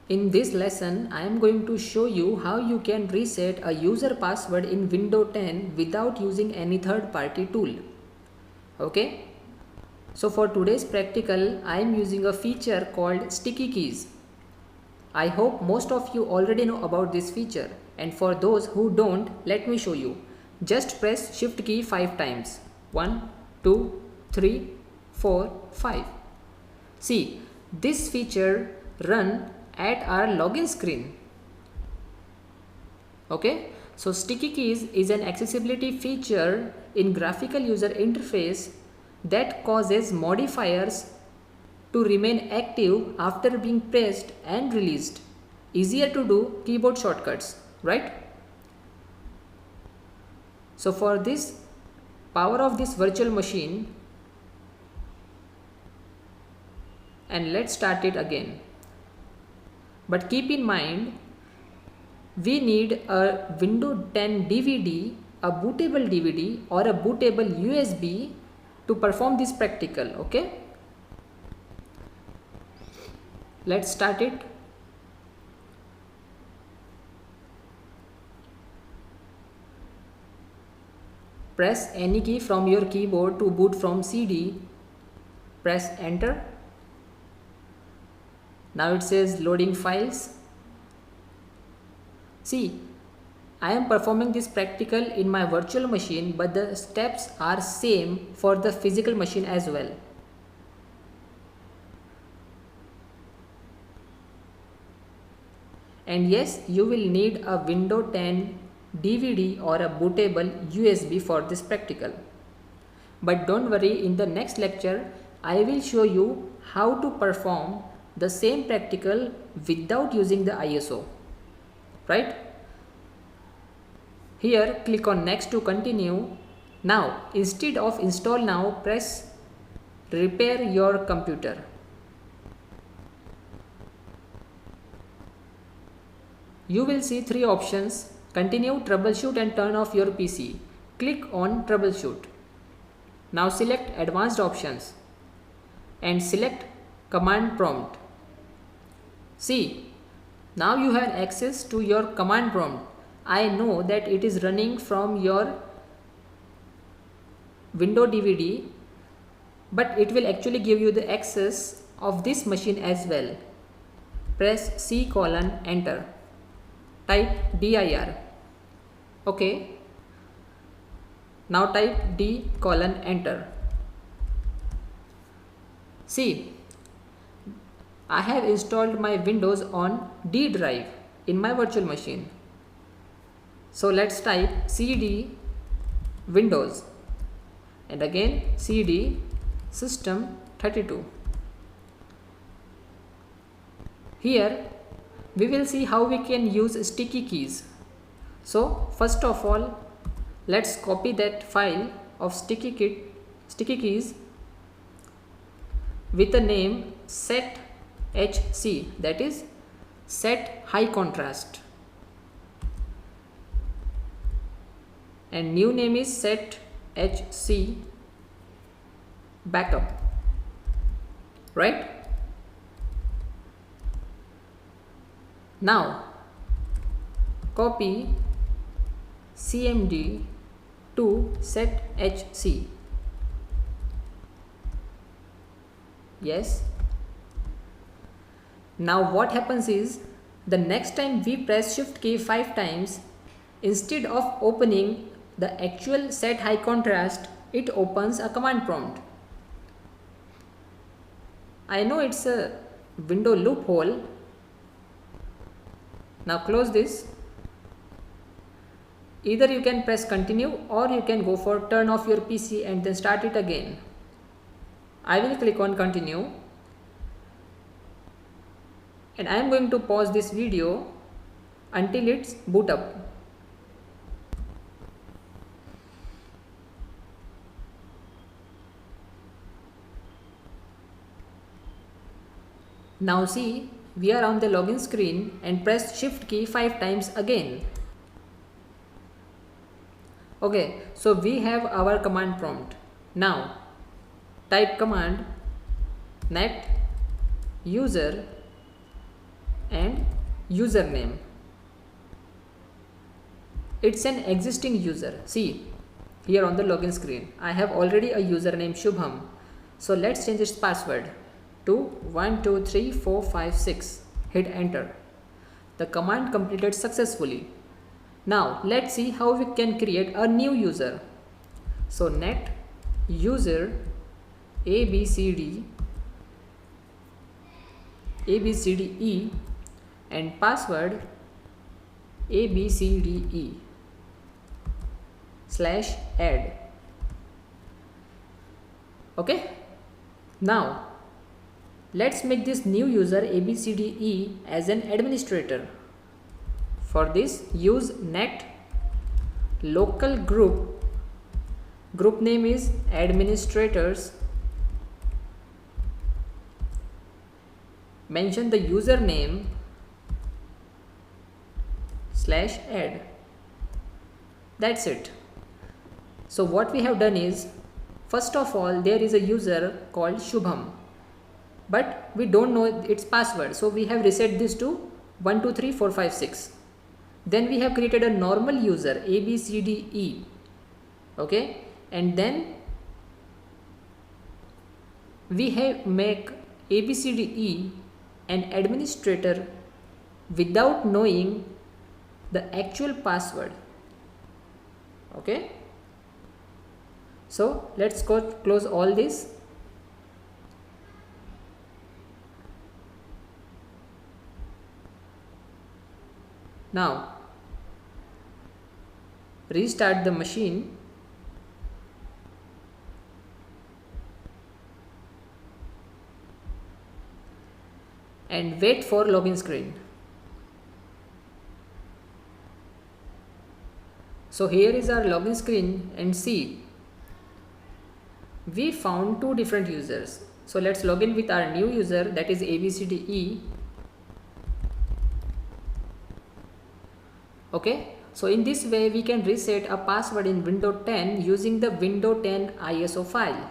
In this lesson, I am going to show you how you can reset a user password in Windows 10 without using any third-party tool. Okay? So for today's practical, I am using a feature called sticky keys. I hope most of you already know about this feature, and for those who don't, let me show you. Just press Shift key 5 times. 1, 2, 3, 4, 5. See, this feature runs at our login screen. Okay, so sticky keys is an accessibility feature in graphical user interface that causes modifiers to remain active after being pressed and released. Easier to do keyboard shortcuts, right? So for this power of this virtual machine, and let's start it again. But keep in mind, we need a Windows 10 DVD, a bootable DVD or a bootable USB to perform this practical. Okay, let's start it. Press any key from your keyboard to boot from CD. Press enter. Now it says loading files. See, I am performing this practical in my virtual machine, but the steps are same for the physical machine as well. And yes, you will need a Windows 10 DVD or a bootable USB for this practical. But don't worry, in the next lecture, I will show you how to perform the same practical without using the ISO, right? Here click on next to continue. Now instead of install now, press repair your computer. You will see three options: continue, troubleshoot and turn off your PC. Click on troubleshoot. Now select advanced options and select command prompt. See, now you have access to your command prompt. I know that it is running from your Windows DVD, but it will actually give you the access of this machine as well. Press C:, enter. Type dir. Okay. Now type D:, enter. See, I have installed my Windows on D drive in my virtual machine. So let's type cd Windows and again cd system32. Here we will see how we can use sticky keys. So first of all, let's copy that file of sticky keys with the name set.hc, that is set high contrast, and new name is set.hc backup, right? Now copy cmd to set.hc. Yes. Now what happens is, the next time we press shift key 5 times, instead of opening the actual set high contrast, it opens a command prompt. I know it's a window loophole. Now close this. Either you can press continue or you can go for turn off your PC and then start it again. I will click on continue. And I am going to pause this video until it's boot up. Now see, we are on the login screen and press shift key 5 times again. Okay, so we have our command prompt. Now type command net user and username. It's an existing user. See here on the login screen, I have already a username Shubham. So let's change its password to 123456. Hit enter. The command completed successfully. Now let's see how we can create a new user. So net user abcde and password abcde/add. Okay, now let's make this new user abcde as an administrator. For this, use net local group name is administrators, mention the username /add. That's it. So what we have done is, first of all, there is a user called Shubham, but we don't know its password, so we have reset this to 123456. Then we have created a normal user abcde, okay, and then we have make abcde an administrator without knowing the actual password. Okay, so let's go close all this. Now restart the machine and wait for login screen. So here is our login screen, and see, we found two different users. So let's log in with our new user, that is abcde. Okay, so in this way we can reset a password in Windows 10 using the Windows 10 ISO file.